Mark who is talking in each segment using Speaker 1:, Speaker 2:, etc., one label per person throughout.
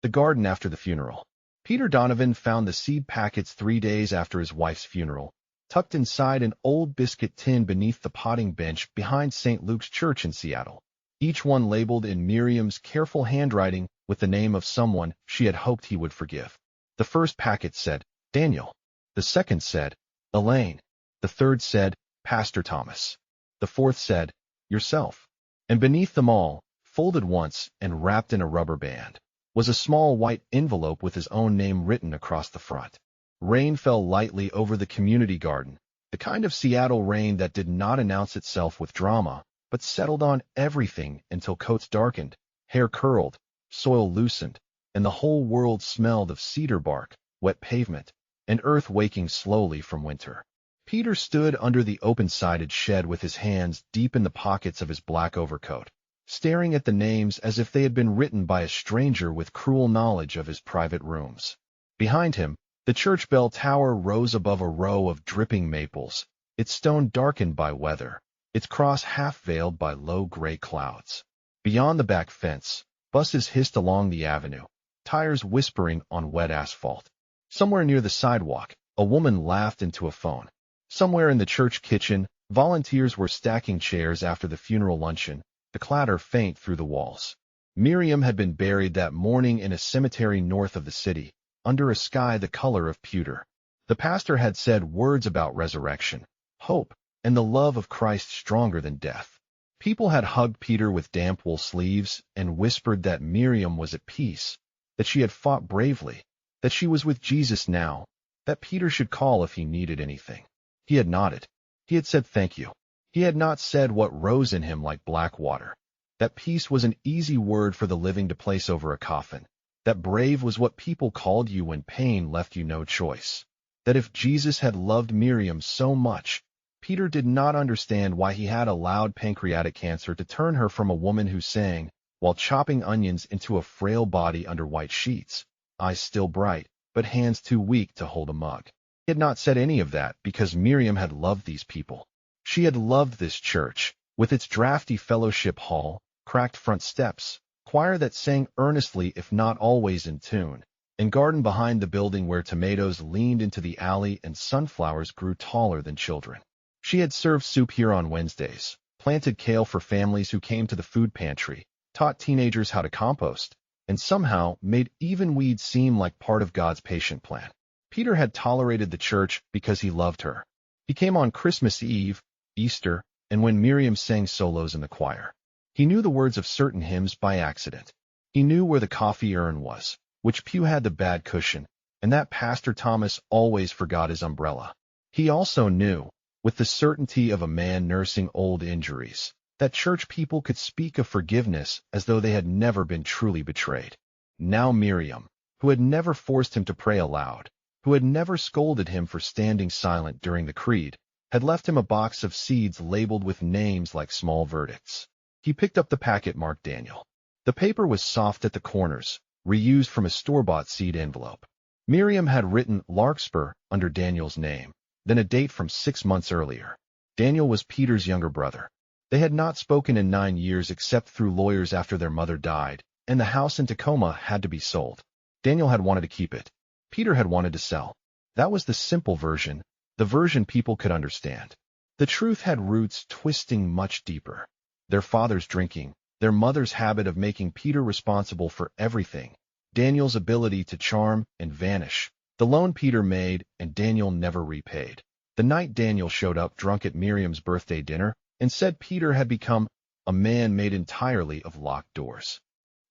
Speaker 1: The garden after the funeral. Peter Donovan found the seed packets 3 days after his wife's funeral, tucked inside an old biscuit tin beneath the potting bench behind St. Luke's Church in Seattle. Each one labeled in Miriam's careful handwriting with the name of someone she had hoped he would forgive. The first packet said, Daniel. The second said, Elaine. The third said, Pastor Thomas. The fourth said, yourself. And beneath them all, folded once and wrapped in a rubber band, was a small white envelope with his own name written across the front. Rain fell lightly over the community garden, the kind of Seattle rain that did not announce itself with drama, but settled on everything until coats darkened, hair curled, soil loosened, and the whole world smelled of cedar bark, wet pavement, and earth waking slowly from winter. Peter stood under the open-sided shed with his hands deep in the pockets of his black overcoat, staring at the names as if they had been written by a stranger with cruel knowledge of his private rooms. Behind him, the church bell tower rose above a row of dripping maples, its stone darkened by weather, its cross half-veiled by low gray clouds. Beyond the back fence, buses hissed along the avenue, tires whispering on wet asphalt. Somewhere near the sidewalk, a woman laughed into a phone. Somewhere in the church kitchen, volunteers were stacking chairs after the funeral luncheon, the clatter faint through the walls. Miriam had been buried that morning in a cemetery north of the city, under a sky the color of pewter. The pastor had said words about resurrection, hope, and the love of Christ stronger than death. People had hugged Peter with damp wool sleeves and whispered that Miriam was at peace, that she had fought bravely, that she was with Jesus now, that Peter should call if he needed anything. He had nodded. He had said thank you. He had not said what rose in him like black water. That peace was an easy word for the living to place over a coffin. That brave was what people called you when pain left you no choice. That if Jesus had loved Miriam so much, Peter did not understand why he had allowed pancreatic cancer to turn her from a woman who sang, while chopping onions, into a frail body under white sheets, eyes still bright, but hands too weak to hold a mug. He had not said any of that because Miriam had loved these people. She had loved this church, with its drafty fellowship hall, cracked front steps, choir that sang earnestly if not always in tune, and garden behind the building where tomatoes leaned into the alley and sunflowers grew taller than children. She had served soup here on Wednesdays, planted kale for families who came to the food pantry, taught teenagers how to compost, and somehow made even weeds seem like part of God's patient plan. Peter had tolerated the church because he loved her. He came on Christmas Eve, Easter, and when Miriam sang solos in the choir. He knew the words of certain hymns by accident. He knew where the coffee urn was, which pew had the bad cushion, and that Pastor Thomas always forgot his umbrella. He also knew, with the certainty of a man nursing old injuries, that church people could speak of forgiveness as though they had never been truly betrayed. Now Miriam, who had never forced him to pray aloud, who had never scolded him for standing silent during the creed, had left him a box of seeds labeled with names like small verdicts. He picked up the packet marked Daniel. The paper was soft at the corners, reused from a store-bought seed envelope. Miriam had written Larkspur under Daniel's name, then a date from 6 months earlier. Daniel was Peter's younger brother. They had not spoken in 9 years except through lawyers after their mother died, and the house in Tacoma had to be sold. Daniel had wanted to keep it. Peter had wanted to sell. That was the simple version, the version people could understand. The truth had roots twisting much deeper. Their father's drinking, their mother's habit of making Peter responsible for everything, Daniel's ability to charm and vanish, the loan Peter made and Daniel never repaid. The night Daniel showed up drunk at Miriam's birthday dinner and said Peter had become a man made entirely of locked doors.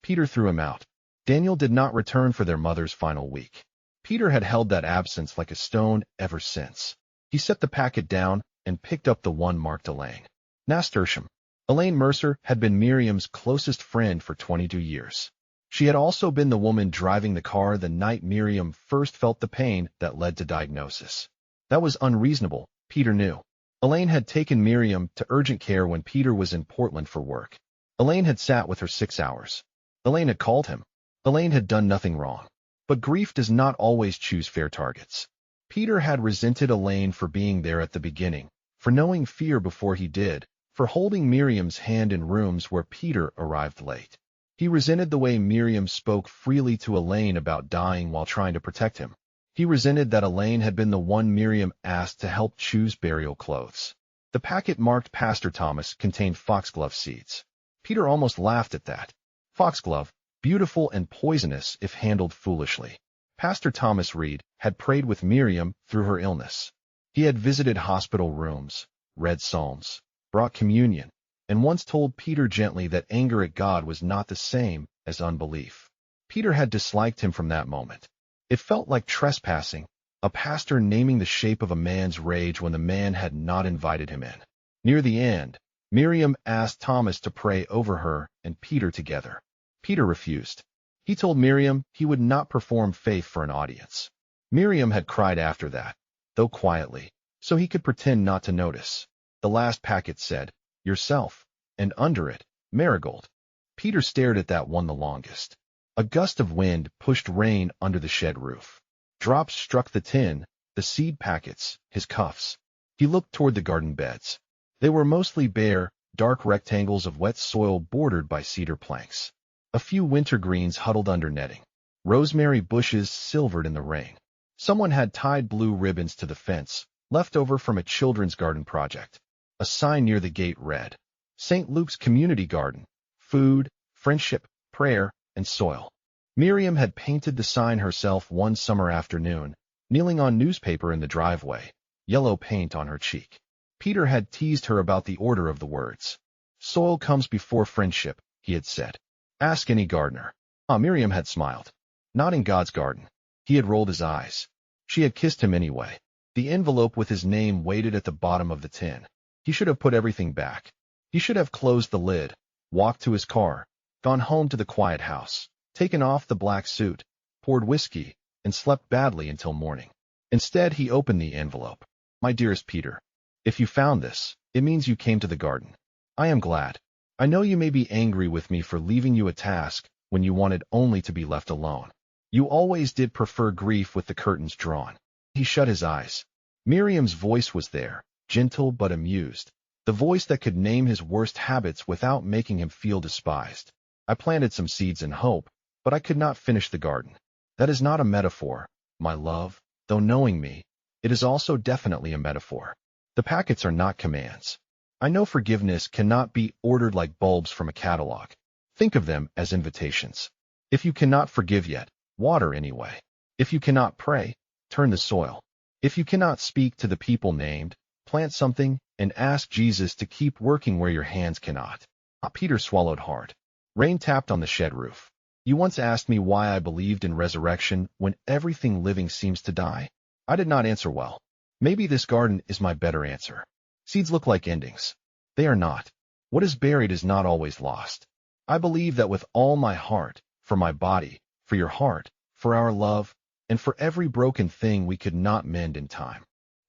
Speaker 1: Peter threw him out. Daniel did not return for their mother's final week. Peter had held that absence like a stone ever since. He set the packet down and picked up the one marked Elaine. Nasturtium. Elaine Mercer had been Miriam's closest friend for 22 years. She had also been the woman driving the car the night Miriam first felt the pain that led to diagnosis. That was unreasonable, Peter knew. Elaine had taken Miriam to urgent care when Peter was in Portland for work. Elaine had sat with her 6 hours. Elaine had called him. Elaine had done nothing wrong. But grief does not always choose fair targets. Peter had resented Elaine for being there at the beginning, for knowing fear before he did, for holding Miriam's hand in rooms where Peter arrived late. He resented the way Miriam spoke freely to Elaine about dying while trying to protect him. He resented that Elaine had been the one Miriam asked to help choose burial clothes. The packet marked Pastor Thomas contained foxglove seeds. Peter almost laughed at that. Foxglove, beautiful and poisonous if handled foolishly. Pastor Thomas Reed had prayed with Miriam through her illness. He had visited hospital rooms, read psalms, brought communion, and once told Peter gently that anger at God was not the same as unbelief. Peter had disliked him from that moment. It felt like trespassing, a pastor naming the shape of a man's rage when the man had not invited him in. Near the end, Miriam asked Thomas to pray over her and Peter together. Peter refused. He told Miriam he would not perform faith for an audience. Miriam had cried after that, though quietly, so he could pretend not to notice. The last packet said, "Yourself," and under it, "Marigold." Peter stared at that one the longest. A gust of wind pushed rain under the shed roof. Drops struck the tin, the seed packets, his cuffs. He looked toward the garden beds. They were mostly bare, dark rectangles of wet soil bordered by cedar planks. A few wintergreens huddled under netting. Rosemary bushes silvered in the rain. Someone had tied blue ribbons to the fence, left over from a children's garden project. A sign near the gate read, "St. Luke's Community Garden, Food, Friendship, Prayer, and Soil." Miriam had painted the sign herself one summer afternoon, kneeling on newspaper in the driveway, yellow paint on her cheek. Peter had teased her about the order of the words. "Soil comes before friendship," he had said. "Ask any gardener." Miriam had smiled. "Not in God's garden." He had rolled his eyes. She had kissed him anyway. The envelope with his name waited at the bottom of the tin. He should have put everything back. He should have closed the lid, walked to his car, gone home to the quiet house, taken off the black suit, poured whiskey, and slept badly until morning. Instead, he opened the envelope. "My dearest Peter, if you found this, it means you came to the garden. I am glad. I know you may be angry with me for leaving you a task when you wanted only to be left alone. You always did prefer grief with the curtains drawn." He shut his eyes. Miriam's voice was there, gentle but amused, the voice that could name his worst habits without making him feel despised. "I planted some seeds in hope, but I could not finish the garden. That is not a metaphor, my love, though knowing me, it is also definitely a metaphor. The packets are not commands. I know forgiveness cannot be ordered like bulbs from a catalog. Think of them as invitations. If you cannot forgive yet, water anyway. If you cannot pray, turn the soil. If you cannot speak to the people named, plant something and ask Jesus to keep working where your hands cannot." Peter swallowed hard. Rain tapped on the shed roof. "You once asked me why I believed in resurrection when everything living seems to die. I did not answer well. Maybe this garden is my better answer. Seeds look like endings. They are not. What is buried is not always lost. I believe that with all my heart, for my body, for your heart, for our love, and for every broken thing we could not mend in time.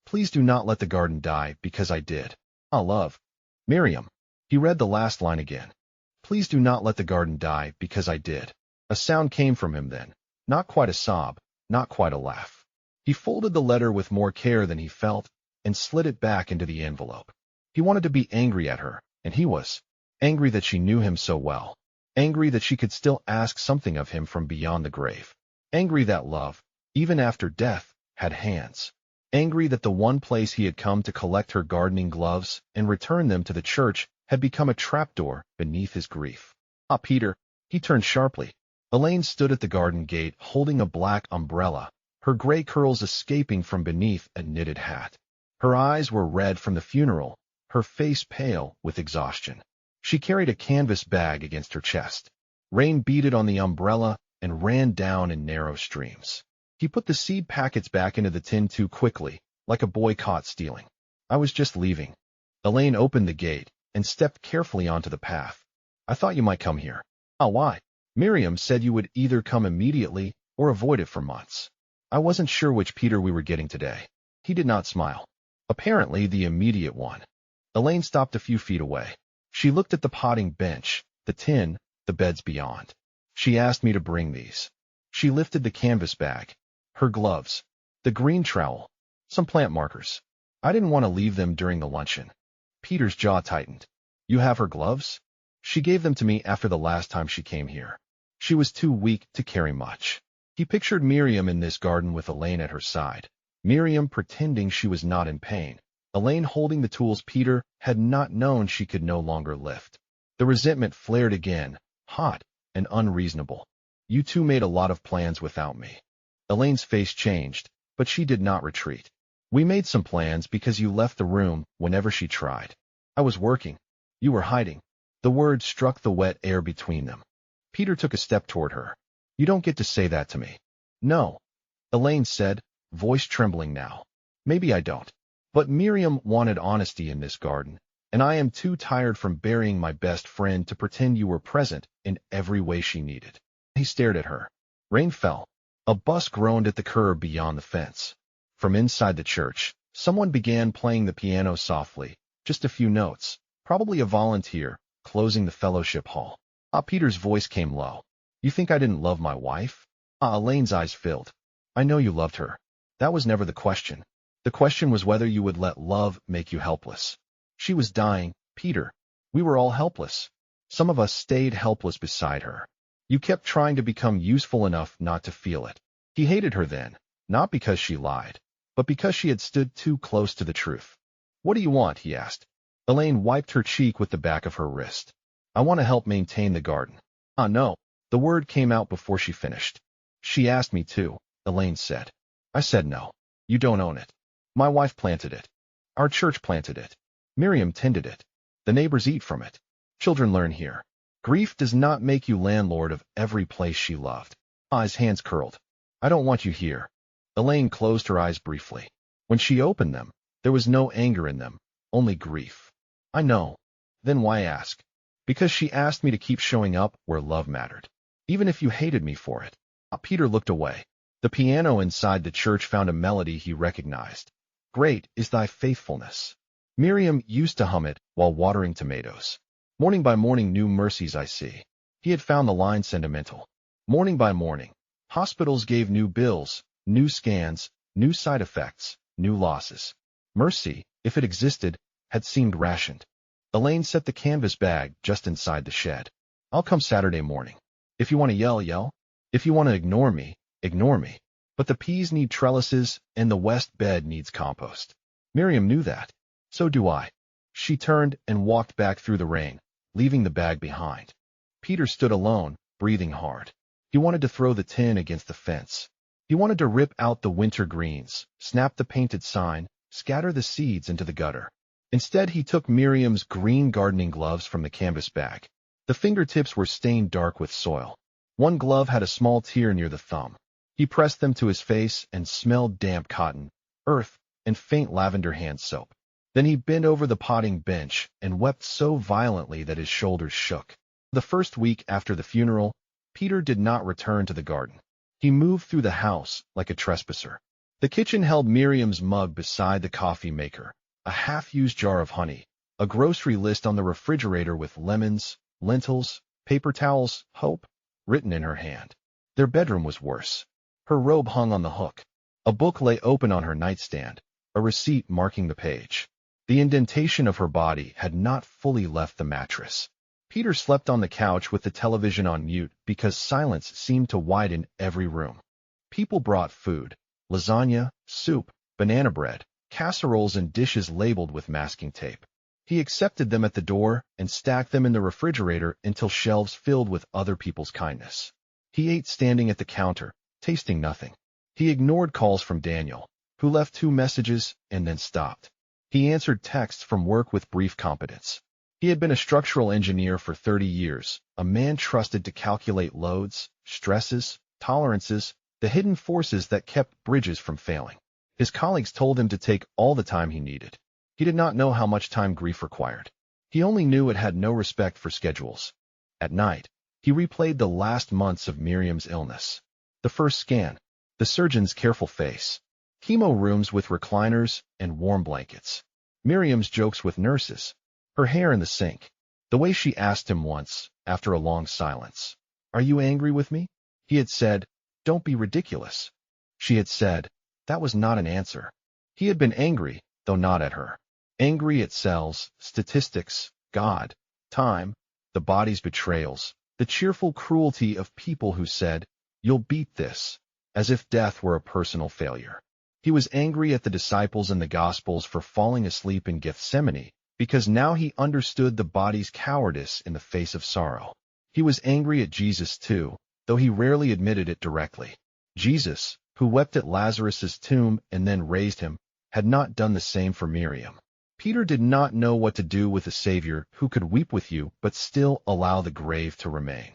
Speaker 1: Please do not let the garden die because I did. Love. Miriam." He read the last line again. "Please do not let the garden die because I did." A sound came from him then, not quite a sob, not quite a laugh. He folded the letter with more care than he felt and slid it back into the envelope. He wanted to be angry at her, and he was. Angry that she knew him so well. Angry that she could still ask something of him from beyond the grave. Angry that love, even after death, had hands. Angry that the one place he had come to collect her gardening gloves and return them to the church had become a trapdoor beneath his grief. Peter. He turned sharply. Elaine stood at the garden gate holding a black umbrella, her gray curls escaping from beneath a knitted hat. Her eyes were red from the funeral, her face pale with exhaustion. She carried a canvas bag against her chest. Rain beaded on the umbrella and ran down in narrow streams. He put the seed packets back into the tin too quickly, like a boy caught stealing. "I was just leaving." Elaine opened the gate and stepped carefully onto the path. "I thought you might come here." Why?" "Miriam said you would either come immediately or avoid it for months. I wasn't sure which Peter we were getting today." He did not smile. "Apparently the immediate one." Elaine stopped a few feet away. She looked at the potting bench, the tin, the beds beyond. "She asked me to bring these." She lifted the canvas bag. Her gloves, the green trowel, some plant markers. "I didn't want to leave them during the luncheon." Peter's jaw tightened. "You have her gloves?" She gave them to me after the last time she came here. She was too weak to carry much. He pictured Miriam in this garden with Elaine at her side. Miriam pretending she was not in pain. Elaine holding the tools Peter had not known she could no longer lift. The resentment flared again, hot and unreasonable. You two made a lot of plans without me. Elaine's face changed, but she did not retreat. We made some plans because you left the room whenever she tried. I was working. You were hiding. The words struck the wet air between them. Peter took a step toward her. You don't get to say that to me. No, Elaine said, voice trembling now. Maybe I don't. But Miriam wanted honesty in this garden, and I am too tired from burying my best friend to pretend you were present in every way she needed. He stared at her. Rain fell. A bus groaned at the curb beyond the fence. From inside the church, someone began playing the piano softly, just a few notes, probably a volunteer, closing the fellowship hall. Peter's voice came low. You think I didn't love my wife? Elaine's eyes filled. I know you loved her. That was never the question. The question was whether you would let love make you helpless. She was dying, Peter. We were all helpless. Some of us stayed helpless beside her. You kept trying to become useful enough not to feel it. He hated her then, not because she lied, but because she had stood too close to the truth. What do you want? He asked. Elaine wiped her cheek with the back of her wrist. I want to help maintain the garden. No. The word came out before she finished. She asked me to, Elaine said. I said no. You don't own it. My wife planted it. Our church planted it. Miriam tended it. The neighbors eat from it. Children learn here. Grief does not make you landlord of every place she loved. His hands curled. I don't want you here. Elaine closed her eyes briefly. When she opened them, there was no anger in them, only grief. I know. Then why ask? Because she asked me to keep showing up where love mattered, even if you hated me for it. Peter looked away. The piano inside the church found a melody he recognized. Great is thy faithfulness. Miriam used to hum it while watering tomatoes. Morning by morning new mercies I see. He had found the line sentimental. Morning by morning, hospitals gave new bills, new scans, new side effects, new losses. Mercy, if it existed, had seemed rationed. Elaine set the canvas bag just inside the shed. I'll come Saturday morning. If you want to yell, yell. If you want to ignore me, ignore me. But the peas need trellises, and the west bed needs compost. Miriam knew that. So do I. She turned and walked back through the rain, leaving the bag behind. Peter stood alone, breathing hard. He wanted to throw the tin against the fence. He wanted to rip out the winter greens, snap the painted sign, scatter the seeds into the gutter. Instead, he took Miriam's green gardening gloves from the canvas bag. The fingertips were stained dark with soil. One glove had a small tear near the thumb. He pressed them to his face and smelled damp cotton, earth, and faint lavender hand soap. Then he bent over the potting bench and wept so violently that his shoulders shook. The first week after the funeral, Peter did not return to the garden. He moved through the house like a trespasser. The kitchen held Miriam's mug beside the coffee maker, a half-used jar of honey, a grocery list on the refrigerator with lemons, lentils, paper towels, hope, written in her hand. Their bedroom was worse. Her robe hung on the hook. A book lay open on her nightstand, a receipt marking the page. The indentation of her body had not fully left the mattress. Peter slept on the couch with the television on mute because silence seemed to widen every room. People brought food, lasagna, soup, banana bread, casseroles and dishes labeled with masking tape. He accepted them at the door and stacked them in the refrigerator until shelves filled with other people's kindness. He ate standing at the counter, tasting nothing. He ignored calls from Daniel, who left 2 messages and then stopped. He answered texts from work with brief competence. He had been a structural engineer for 30 years, a man trusted to calculate loads, stresses, tolerances, the hidden forces that kept bridges from failing. His colleagues told him to take all the time he needed. He did not know how much time grief required. He only knew it had no respect for schedules. At night, he replayed the last months of Miriam's illness. The first scan, the surgeon's careful face, chemo rooms with recliners and warm blankets, Miriam's jokes with nurses, her hair in the sink, the way she asked him once, after a long silence, "Are you angry with me?" He had said, "Don't be ridiculous." She had said, that was not an answer. He had been angry, though not at her. Angry at cells, statistics, God, time, the body's betrayals, the cheerful cruelty of people who said, "You'll beat this," as if death were a personal failure. He was angry at the disciples in the Gospels for falling asleep in Gethsemane, because now he understood the body's cowardice in the face of sorrow. He was angry at Jesus too, though he rarely admitted it directly. Jesus, who wept at Lazarus's tomb and then raised him, had not done the same for Miriam. Peter did not know what to do with a Savior who could weep with you but still allow the grave to remain.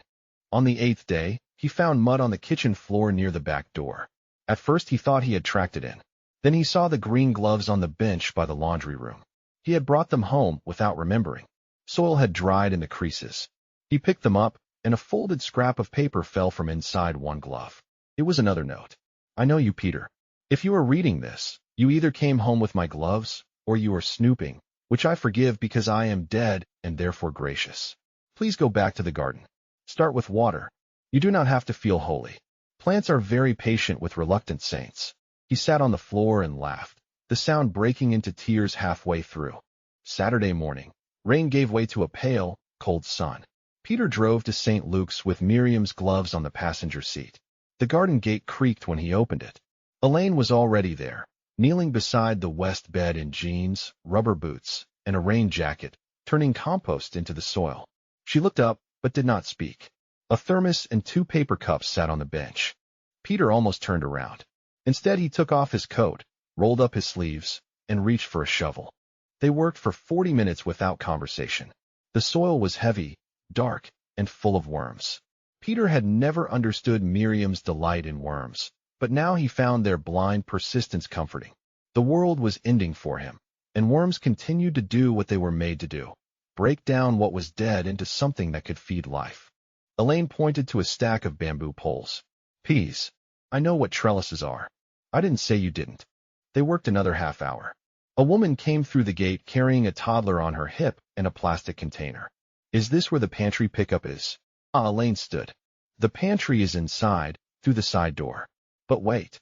Speaker 1: On the 8th day, he found mud on the kitchen floor near the back door. At first he thought he had tracked it in. Then he saw the green gloves on the bench by the laundry room. He had brought them home without remembering. Soil had dried in the creases. He picked them up, and a folded scrap of paper fell from inside one glove. It was another note. "I know you, Peter. If you are reading this, you either came home with my gloves, or you are snooping, which I forgive because I am dead and therefore gracious. Please go back to the garden. Start with water. You do not have to feel holy. Plants are very patient with reluctant saints." He sat on the floor and laughed, the sound breaking into tears halfway through. Saturday morning, rain gave way to a pale, cold sun. Peter drove to St. Luke's with Miriam's gloves on the passenger seat. The garden gate creaked when he opened it. Elaine was already there, kneeling beside the west bed in jeans, rubber boots, and a rain jacket, turning compost into the soil. She looked up, but did not speak. A thermos and 2 paper cups sat on the bench. Peter almost turned around. Instead, he took off his coat, rolled up his sleeves, and reached for a shovel. They worked for 40 minutes without conversation. The soil was heavy, dark, and full of worms. Peter had never understood Miriam's delight in worms, but now he found their blind persistence comforting. The world was ending for him, and worms continued to do what they were made to do: break down what was dead into something that could feed life. Elaine pointed to a stack of bamboo poles. "Peas. I know what trellises are. I didn't say you didn't." They worked another half hour. A woman came through the gate carrying a toddler on her hip and a plastic container. "Is this where the pantry pickup is?" Elaine stood. "The pantry is inside, through the side door." "But wait."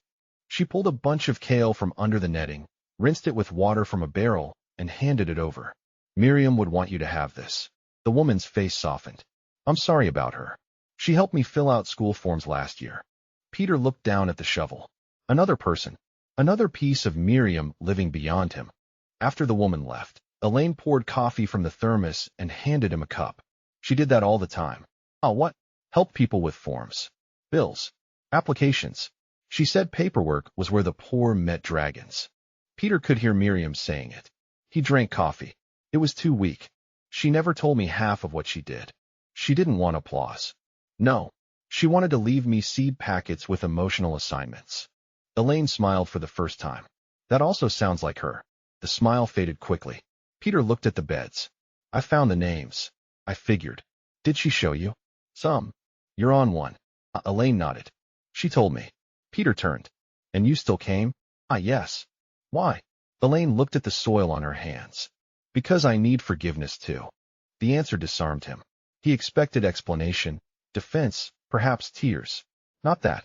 Speaker 1: She pulled a bunch of kale from under the netting, rinsed it with water from a barrel, and handed it over. "Miriam would want you to have this." The woman's face softened. "I'm sorry about her. She helped me fill out school forms last year." Peter looked down at the shovel. Another person. Another piece of Miriam living beyond him. After the woman left, Elaine poured coffee from the thermos and handed him a cup. She did that all the time. What? Help people with forms. Bills. Applications. She said paperwork was where the poor met dragons. Peter could hear Miriam saying it. He drank coffee. It was too weak. "She never told me half of what she did." She didn't want applause. No. She wanted to leave me seed packets with emotional assignments. Elaine smiled for the first time. That also sounds like her. The smile faded quickly. Peter looked at the beds. "I found the names. I figured." "Did she show you?" "Some." "You're on one." Elaine nodded. "She told me." Peter turned. "And you still came?" Yes." "Why?" Elaine looked at the soil on her hands. "Because I need forgiveness too." The answer disarmed him. He expected explanation, defense, perhaps tears. Not that.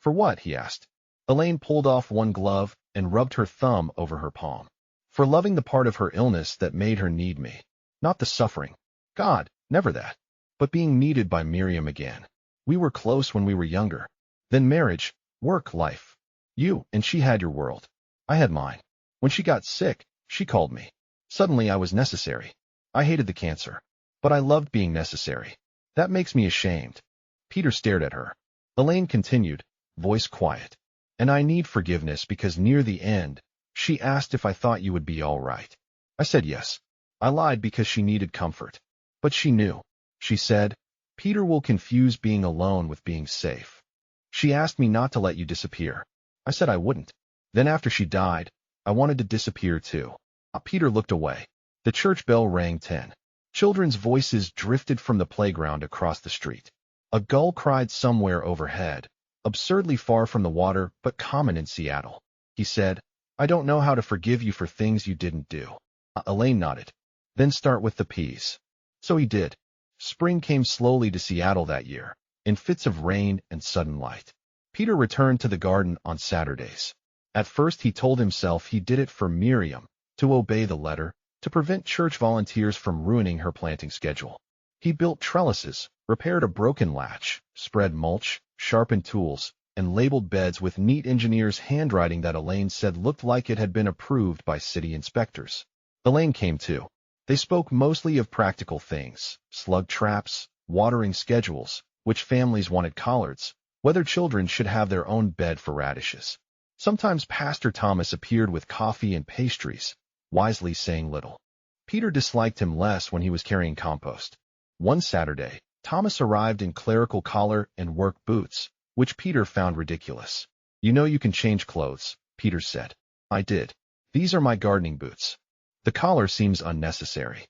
Speaker 1: "For what?" he asked. Elaine pulled off one glove and rubbed her thumb over her palm. "For loving the part of her illness that made her need me. Not the suffering. God, never that. But being needed by Miriam again. We were close when we were younger. Then marriage, work, life. You and she had your world. I had mine. When she got sick, she called me. Suddenly I was necessary. I hated the cancer. But I loved being necessary. That makes me ashamed." Peter stared at her. Elaine continued, voice quiet. "And I need forgiveness because near the end, she asked if I thought you would be all right. I said yes. I lied because she needed comfort. But she knew. She said, 'Peter will confuse being alone with being safe.' She asked me not to let you disappear. I said I wouldn't. Then after she died, I wanted to disappear too." Peter looked away. The church bell rang 10. Children's voices drifted from the playground across the street. A gull cried somewhere overhead, absurdly far from the water but common in Seattle. He said, "I don't know how to forgive you for things you didn't do." Elaine nodded. "Then start with the peas." So he did. Spring came slowly to Seattle that year, in fits of rain and sudden light. Peter returned to the garden on Saturdays. At first he told himself he did it for Miriam, to obey the letter, to prevent church volunteers from ruining her planting schedule. He built trellises, repaired a broken latch, spread mulch, sharpened tools, and labeled beds with neat engineer's handwriting that Elaine said looked like it had been approved by city inspectors. Elaine came too. They spoke mostly of practical things: slug traps, watering schedules, which families wanted collards, whether children should have their own bed for radishes. Sometimes Pastor Thomas appeared with coffee and pastries, wisely saying little. Peter disliked him less when he was carrying compost. One Saturday, Thomas arrived in clerical collar and work boots, which Peter found ridiculous. "You know you can change clothes," Peter said. "I did. These are my gardening boots." The collar seems unnecessary.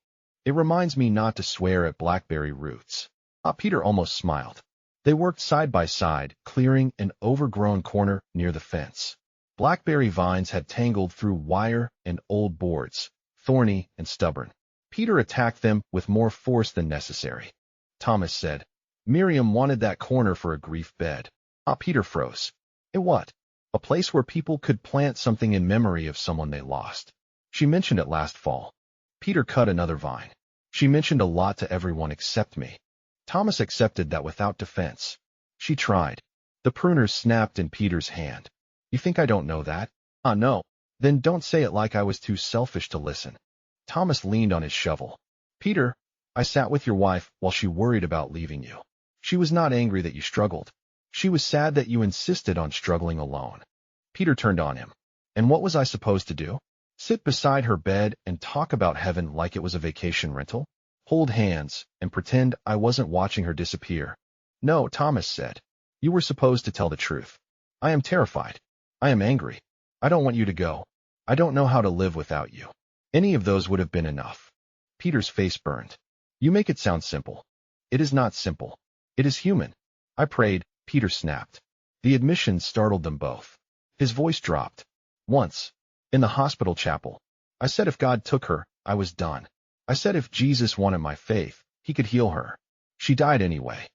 Speaker 1: "It reminds me not to swear at blackberry roots." Peter almost smiled. They worked side by side, clearing an overgrown corner near the fence. Blackberry vines had tangled through wire and old boards, thorny and stubborn. Peter attacked them with more force than necessary. Thomas said, "Miriam wanted that corner for a grief bed." Peter froze. "A what?" "A place where people could plant something in memory of someone they lost. She mentioned it last fall." Peter cut another vine. "She mentioned a lot to everyone except me." Thomas accepted that without defense. "She tried." The pruner snapped in Peter's hand. "You think I don't know that?" No. Then don't say it like I was too selfish to listen." Thomas leaned on his shovel. "Peter, I sat with your wife while she worried about leaving you. She was not angry that you struggled. She was sad that you insisted on struggling alone." Peter turned on him. "And what was I supposed to do? Sit beside her bed and talk about heaven like it was a vacation rental? Hold hands and pretend I wasn't watching her disappear?" "No," Thomas said. "You were supposed to tell the truth. I am terrified. I am angry. I don't want you to go. I don't know how to live without you." Any of those would have been enough. Peter's face burned. "You make it sound simple." "It is not simple. It is human." "I prayed," Peter snapped. The admission startled them both. His voice dropped. "Once, in the hospital chapel, I said if God took her, I was done. I said if Jesus wanted my faith, he could heal her. She died anyway."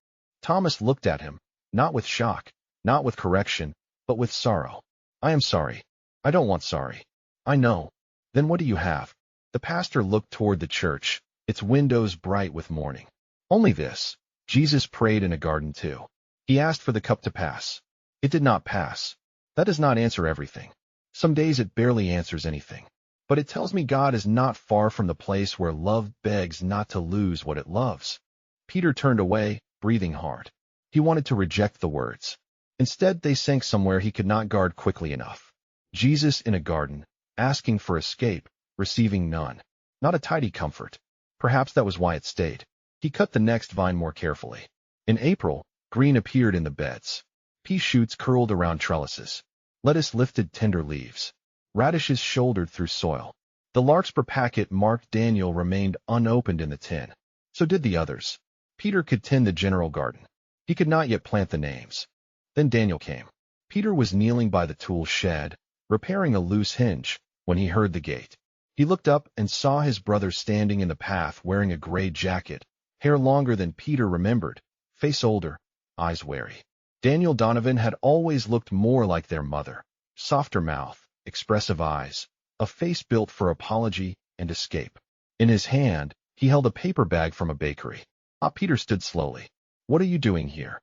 Speaker 1: Thomas looked at him, not with shock, not with correction, but with sorrow. "I am sorry. I don't want sorry." "I know. Then what do you have?" The pastor looked toward the church, its windows bright with morning. "Only this: Jesus prayed in a garden too. He asked for the cup to pass. It did not pass. That does not answer everything. Some days it barely answers anything. But it tells me God is not far from the place where love begs not to lose what it loves." Peter turned away, breathing hard. He wanted to reject the words. Instead, they sank somewhere he could not guard quickly enough. Jesus in a garden, asking for escape, receiving none. Not a tidy comfort. Perhaps that was why it stayed. He cut the next vine more carefully. In April, green appeared in the beds. Pea shoots curled around trellises. Lettuce lifted tender leaves. Radishes shouldered through soil. The larkspur packet marked Daniel remained unopened in the tin. So did the others. Peter could tend the general garden. He could not yet plant the names. Then Daniel came. Peter was kneeling by the tool shed, repairing a loose hinge, when he heard the gate. He looked up and saw his brother standing in the path wearing a gray jacket, hair longer than Peter remembered, face older, eyes wary. Daniel Donovan had always looked more like their mother. Softer mouth, expressive eyes, a face built for apology and escape. In his hand, he held a paper bag from a bakery. Peter stood slowly. "What are you doing here?"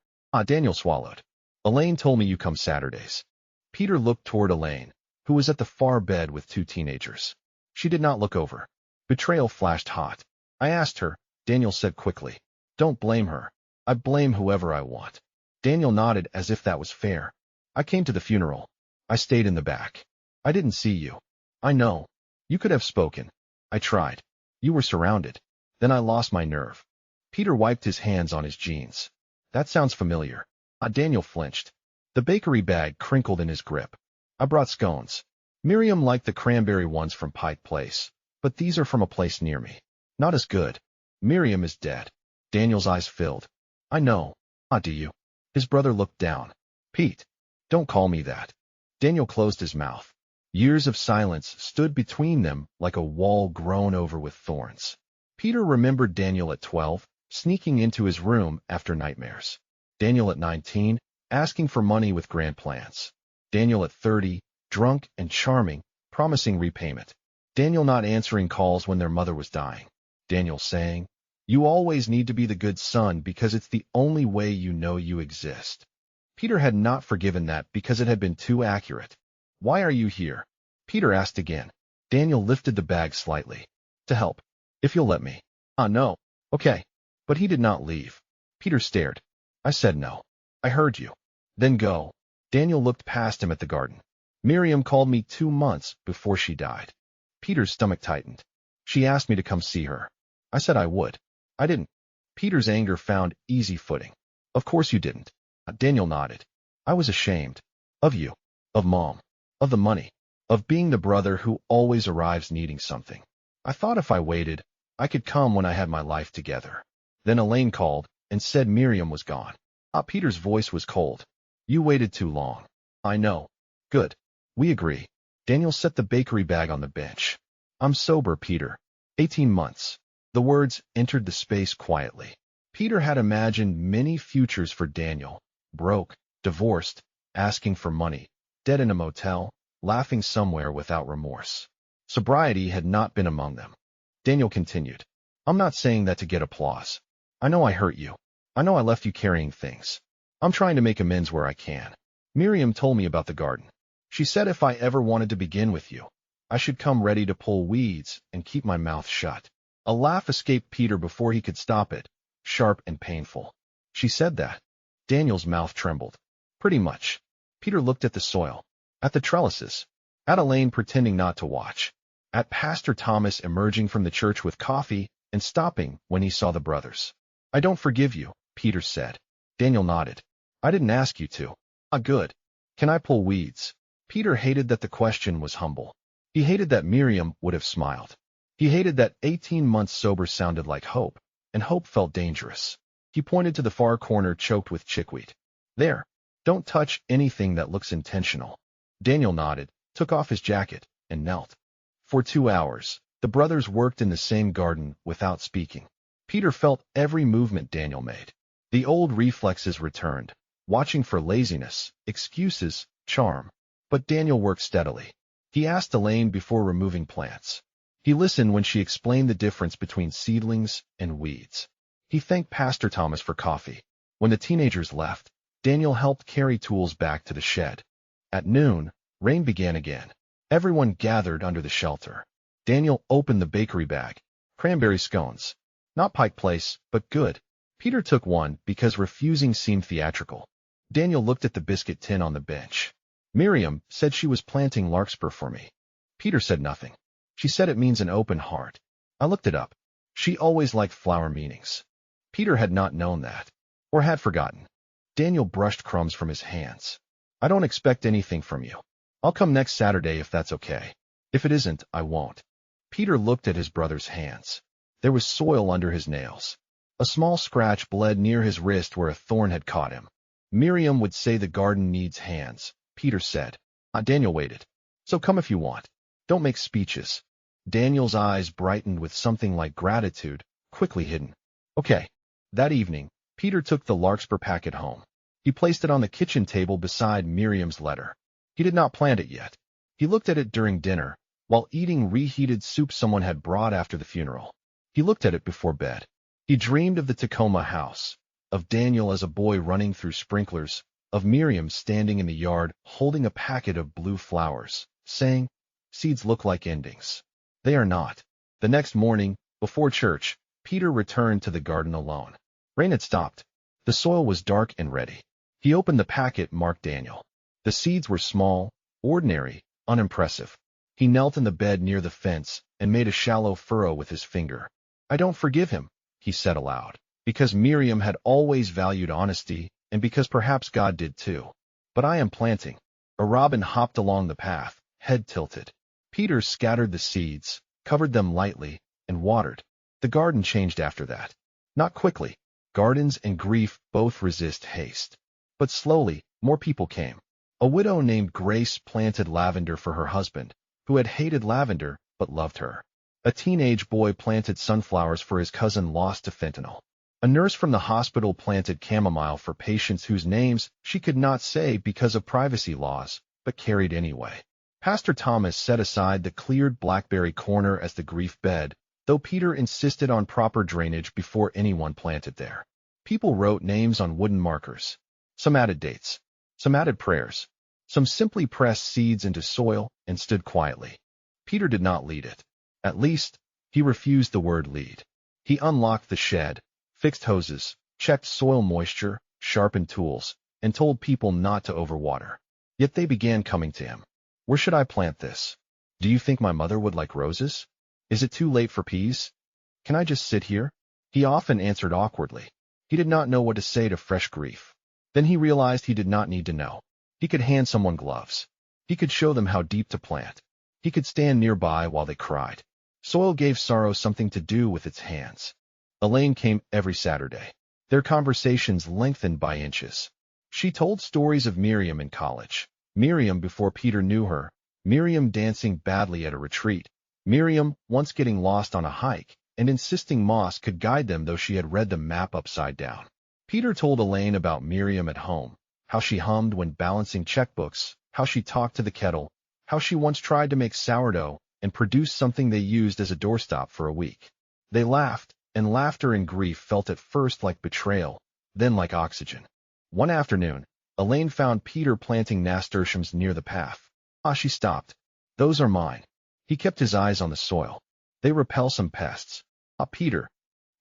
Speaker 1: Daniel swallowed. "Elaine told me you come Saturdays." Peter looked toward Elaine, who was at the far bed with two teenagers. She did not look over. Betrayal flashed hot. "I asked her," Daniel said quickly. "Don't blame her. I blame whoever I want." Daniel nodded as if that was fair. "I came to the funeral. I stayed in the back. I didn't see you." "I know. You could have spoken. I tried. You were surrounded. Then I lost my nerve." Peter wiped his hands on his jeans. "That sounds familiar." Daniel flinched. The bakery bag crinkled in his grip. "I brought scones. Miriam liked the cranberry ones from Pike Place, but these are from a place near me. Not as good. Miriam is dead." Daniel's eyes filled. "I know. Do you?" His brother looked down. "Pete, don't call me that." Daniel closed his mouth. Years of silence stood between them like a wall grown over with thorns. Peter remembered Daniel at 12, sneaking into his room after nightmares. Daniel at 19, asking for money with grand plans. Daniel at 30, drunk and charming, promising repayment. Daniel not answering calls when their mother was dying. Daniel saying, You always need to be the good son because it's the only way you know you exist. Peter had not forgiven that because it had been too accurate. Why are you here? Peter asked again. Daniel lifted the bag slightly. To help. If you'll let me. No. Okay. But he did not leave. Peter stared. I said no. I heard you. Then go. Daniel looked past him at the garden. Miriam called me 2 months before she died. Peter's stomach tightened. She asked me to come see her. I said I would. I didn't. Peter's anger found easy footing. Of course you didn't. Daniel nodded. I was ashamed. Of you. Of Mom. Of the money. Of being the brother who always arrives needing something. I thought if I waited, I could come when I had my life together. Then Elaine called and said Miriam was gone. Peter's voice was cold. You waited too long. I know. Good. We agree. Daniel set the bakery bag on the bench. I'm sober, Peter. 18 months. The words entered the space quietly. Peter had imagined many futures for Daniel. Broke, divorced, asking for money, dead in a motel, laughing somewhere without remorse. Sobriety had not been among them. Daniel continued. I'm not saying that to get applause. I know I hurt you. I know I left you carrying things. I'm trying to make amends where I can. Miriam told me about the garden. She said if I ever wanted to begin with you, I should come ready to pull weeds and keep my mouth shut. A laugh escaped Peter before he could stop it, sharp and painful. She said that. Daniel's mouth trembled. Pretty much. Peter looked at the soil, at the trellises, at Elaine pretending not to watch, at Pastor Thomas emerging from the church with coffee and stopping when he saw the brothers. I don't forgive you, Peter said. Daniel nodded. I didn't ask you to. Good. Can I pull weeds? Peter hated that the question was humble. He hated that Miriam would have smiled. He hated that 18 months sober sounded like hope, and hope felt dangerous. He pointed to the far corner choked with chickweed. There. Don't touch anything that looks intentional. Daniel nodded, took off his jacket, and knelt. For 2 hours, the brothers worked in the same garden without speaking. Peter felt every movement Daniel made. The old reflexes returned, watching for laziness, excuses, charm. But Daniel worked steadily. He asked Elaine before removing plants. He listened when she explained the difference between seedlings and weeds. He thanked Pastor Thomas for coffee. When the teenagers left, Daniel helped carry tools back to the shed. At noon, rain began again. Everyone gathered under the shelter. Daniel opened the bakery bag. Cranberry scones. Not Pike Place, but good. Peter took one because refusing seemed theatrical. Daniel looked at the biscuit tin on the bench. Miriam said she was planting larkspur for me. Peter said nothing. She said it means an open heart. I looked it up. She always liked flower meanings. Peter had not known that, or had forgotten. Daniel brushed crumbs from his hands. I don't expect anything from you. I'll come next Saturday if that's okay. If it isn't, I won't. Peter looked at his brother's hands. There was soil under his nails. A small scratch bled near his wrist where a thorn had caught him. Miriam would say the garden needs hands, Peter said. Daniel waited. So come if you want. Don't make speeches. Daniel's eyes brightened with something like gratitude, quickly hidden. Okay. That evening, Peter took the larkspur packet home. He placed it on the kitchen table beside Miriam's letter. He did not plant it yet. He looked at it during dinner, while eating reheated soup someone had brought after the funeral. He looked at it before bed. He dreamed of the Tacoma house, of Daniel as a boy running through sprinklers, of Miriam standing in the yard holding a packet of blue flowers, saying, "Seeds look like endings. They are not." The next morning, before church, Peter returned to the garden alone. Rain had stopped. The soil was dark and ready. He opened the packet marked Daniel. The seeds were small, ordinary, unimpressive. He knelt in the bed near the fence and made a shallow furrow with his finger. I don't forgive him, he said aloud, because Miriam had always valued honesty and because perhaps God did too. But I am planting. A robin hopped along the path, head tilted. Peter scattered the seeds, covered them lightly, and watered. The garden changed after that. Not quickly. Gardens and grief both resist haste. But slowly, more people came. A widow named Grace planted lavender for her husband, who had hated lavender but loved her. A teenage boy planted sunflowers for his cousin lost to fentanyl. A nurse from the hospital planted chamomile for patients whose names she could not say because of privacy laws, but carried anyway. Pastor Thomas set aside the cleared blackberry corner as the grief bed, though Peter insisted on proper drainage before anyone planted there. People wrote names on wooden markers. Some added dates. Some added prayers. Some simply pressed seeds into soil and stood quietly. Peter did not lead it. At least, he refused the word lead. He unlocked the shed, fixed hoses, checked soil moisture, sharpened tools, and told people not to overwater. Yet they began coming to him. Where should I plant this? Do you think my mother would like roses? Is it too late for peas? Can I just sit here? He often answered awkwardly. He did not know what to say to fresh grief. Then he realized he did not need to know. He could hand someone gloves. He could show them how deep to plant. He could stand nearby while they cried. Soil gave sorrow something to do with its hands. Elaine came every Saturday. Their conversations lengthened by inches. She told stories of Miriam in college. Miriam before Peter knew her. Miriam dancing badly at a retreat. Miriam once getting lost on a hike and insisting Moss could guide them though she had read the map upside down. Peter told Elaine about Miriam at home, how she hummed when balancing checkbooks, how she talked to the kettle, how she once tried to make sourdough and produce something they used as a doorstop for a week. They laughed, and laughter and grief felt at first like betrayal, then like oxygen. One afternoon, Elaine found Peter planting nasturtiums near the path. She stopped. Those are mine. He kept his eyes on the soil. They repel some pests. Peter.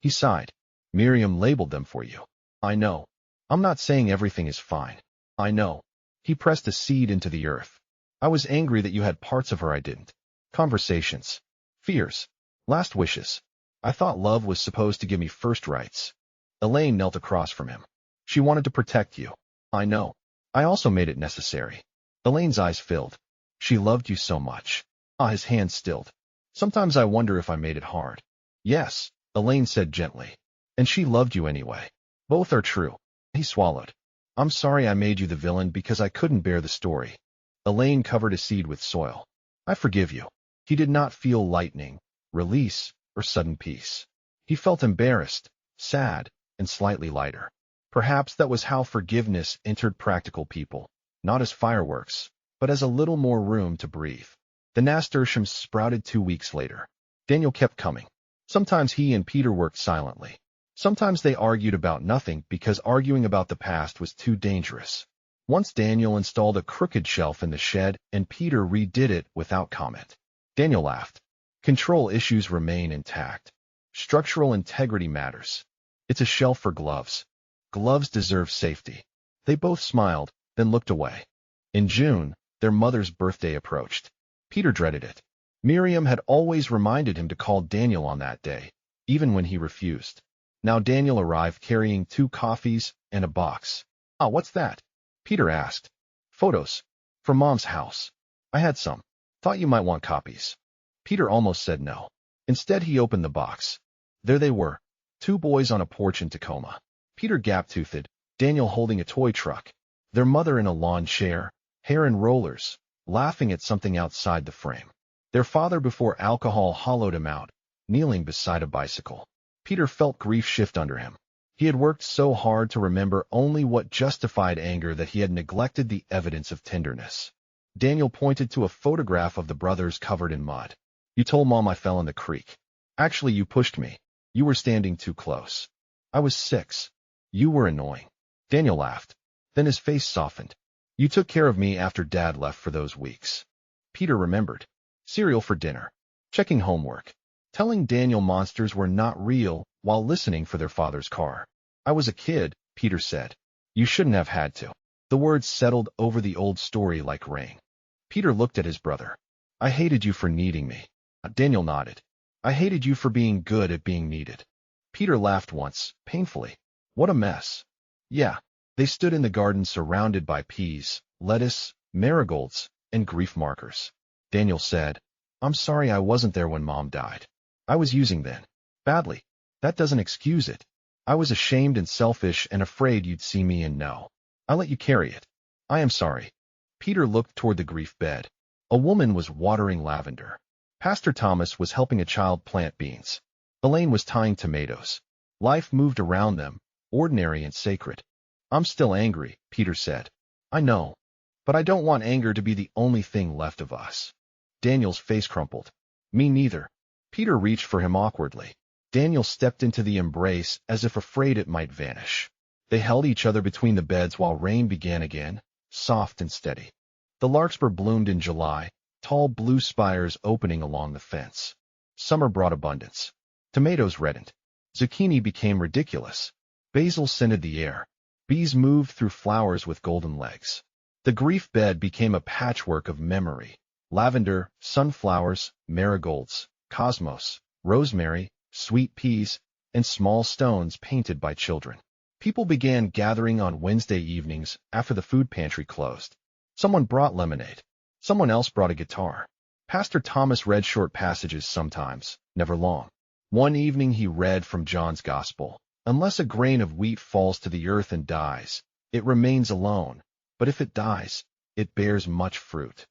Speaker 1: He sighed. Miriam labeled them for you. I know. I'm not saying everything is fine. I know. He pressed a seed into the earth. I was angry that you had parts of her I didn't. Conversations. Fears. Last wishes. I thought love was supposed to give me first rights. Elaine knelt across from him. She wanted to protect you. I know. I also made it necessary. Elaine's eyes filled. She loved you so much. His hand stilled. Sometimes I wonder if I made it hard. Yes, Elaine said gently. And she loved you anyway. Both are true. He swallowed. I'm sorry I made you the villain because I couldn't bear the story. Elaine covered a seed with soil. I forgive you. He did not feel lightning, release, or sudden peace. He felt embarrassed, sad, and slightly lighter. Perhaps that was how forgiveness entered practical people, not as fireworks, but as a little more room to breathe. The nasturtiums sprouted 2 weeks later. Daniel kept coming. Sometimes he and Peter worked silently. Sometimes they argued about nothing because arguing about the past was too dangerous. Once Daniel installed a crooked shelf in the shed and Peter redid it without comment. Daniel laughed. Control issues remain intact. Structural integrity matters. It's a shelf for gloves. Gloves deserve safety. They both smiled, then looked away. In June, their mother's birthday approached. Peter dreaded it. Miriam had always reminded him to call Daniel on that day, even when he refused. Now Daniel arrived carrying 2 coffees and a box. What's that? Peter asked. Photos. From Mom's house. I had some. Thought you might want copies. Peter almost said no. Instead, he opened the box. There they were. 2 boys on a porch in Tacoma. Peter gap-toothed, Daniel holding a toy truck. Their mother in a lawn chair, hair in rollers, laughing at something outside the frame. Their father before alcohol hollowed him out, kneeling beside a bicycle. Peter felt grief shift under him. He had worked so hard to remember only what justified anger that he had neglected the evidence of tenderness. Daniel pointed to a photograph of the brothers covered in mud. You told Mom I fell in the creek. Actually, you pushed me. You were standing too close. I was 6. You were annoying. Daniel laughed. Then his face softened. You took care of me after Dad left for those weeks. Peter remembered. Cereal for dinner. Checking homework. Telling Daniel monsters were not real while listening for their father's car. I was a kid, Peter said. You shouldn't have had to. The words settled over the old story like rain. Peter looked at his brother. I hated you for needing me. Daniel nodded. I hated you for being good at being needed. Peter laughed once, painfully. What a mess. Yeah. They stood in the garden surrounded by peas, lettuce, marigolds, and grief markers. Daniel said, I'm sorry I wasn't there when Mom died. I was using then. Badly. That doesn't excuse it. I was ashamed and selfish and afraid you'd see me and know. I let you carry it. I am sorry. Peter looked toward the grief bed. A woman was watering lavender. Pastor Thomas was helping a child plant beans. Elaine was tying tomatoes. Life moved around them, ordinary and sacred. I'm still angry, Peter said. I know. But I don't want anger to be the only thing left of us. Daniel's face crumpled. Me neither. Peter reached for him awkwardly. Daniel stepped into the embrace as if afraid it might vanish. They held each other between the beds while rain began again, soft and steady. The larkspur bloomed in July, tall blue spires opening along the fence. Summer brought abundance. Tomatoes reddened. Zucchini became ridiculous. Basil scented the air. Bees moved through flowers with golden legs. The grief bed became a patchwork of memory. Lavender, sunflowers, marigolds, cosmos, rosemary, sweet peas, and small stones painted by children. People began gathering on Wednesday evenings after the food pantry closed. Someone brought lemonade. Someone else brought a guitar. Pastor Thomas read short passages sometimes, never long. One evening he read from John's Gospel. Unless a grain of wheat falls to the earth and dies, it remains alone, but if it dies, it bears much fruit.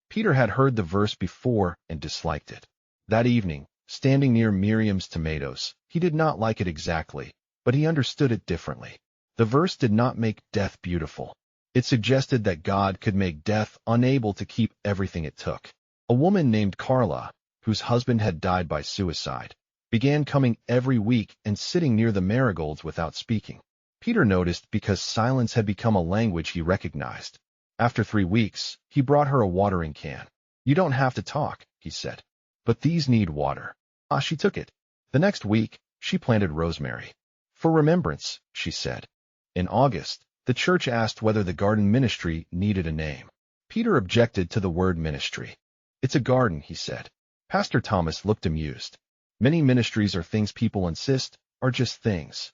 Speaker 1: Peter had heard the verse before and disliked it. That evening, standing near Miriam's tomatoes, he did not like it exactly, but he understood it differently. The verse did not make death beautiful. It suggested that God could make death unable to keep everything it took. A woman named Carla, whose husband had died by suicide, began coming every week and sitting near the marigolds without speaking. Peter noticed because silence had become a language he recognized. After 3 weeks, he brought her a watering can. "You don't have to talk," he said, "but these need water." She took it. The next week, she planted rosemary. "For remembrance," she said. In August, the church asked whether the garden ministry needed a name. Peter objected to the word ministry. "It's a garden," he said. Pastor Thomas looked amused. "Many ministries are things people insist are just things."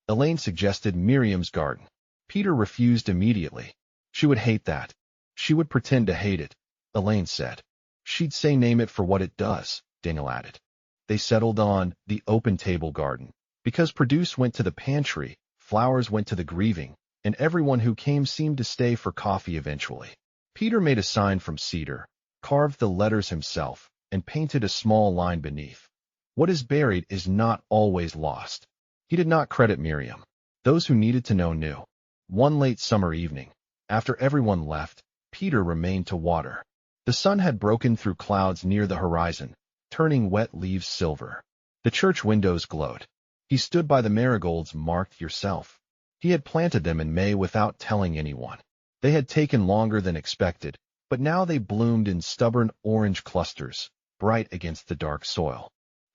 Speaker 1: Elaine suggested Miriam's garden. Peter refused immediately. "She would hate that." "She would pretend to hate it," Elaine said. "She'd say name it for what it does," Daniel added. They settled on the open table garden. Because produce went to the pantry, flowers went to the grieving, and everyone who came seemed to stay for coffee eventually. Peter made a sign from cedar, carved the letters himself, and painted a small line beneath. "What is buried is not always lost." He did not credit Miriam. Those who needed to know knew. One late summer evening, after everyone left, Peter remained to water. The sun had broken through clouds near the horizon, turning wet leaves silver. The church windows glowed. He stood by the marigolds marked "Yourself." He had planted them in May without telling anyone. They had taken longer than expected, but now they bloomed in stubborn orange clusters, bright against the dark soil.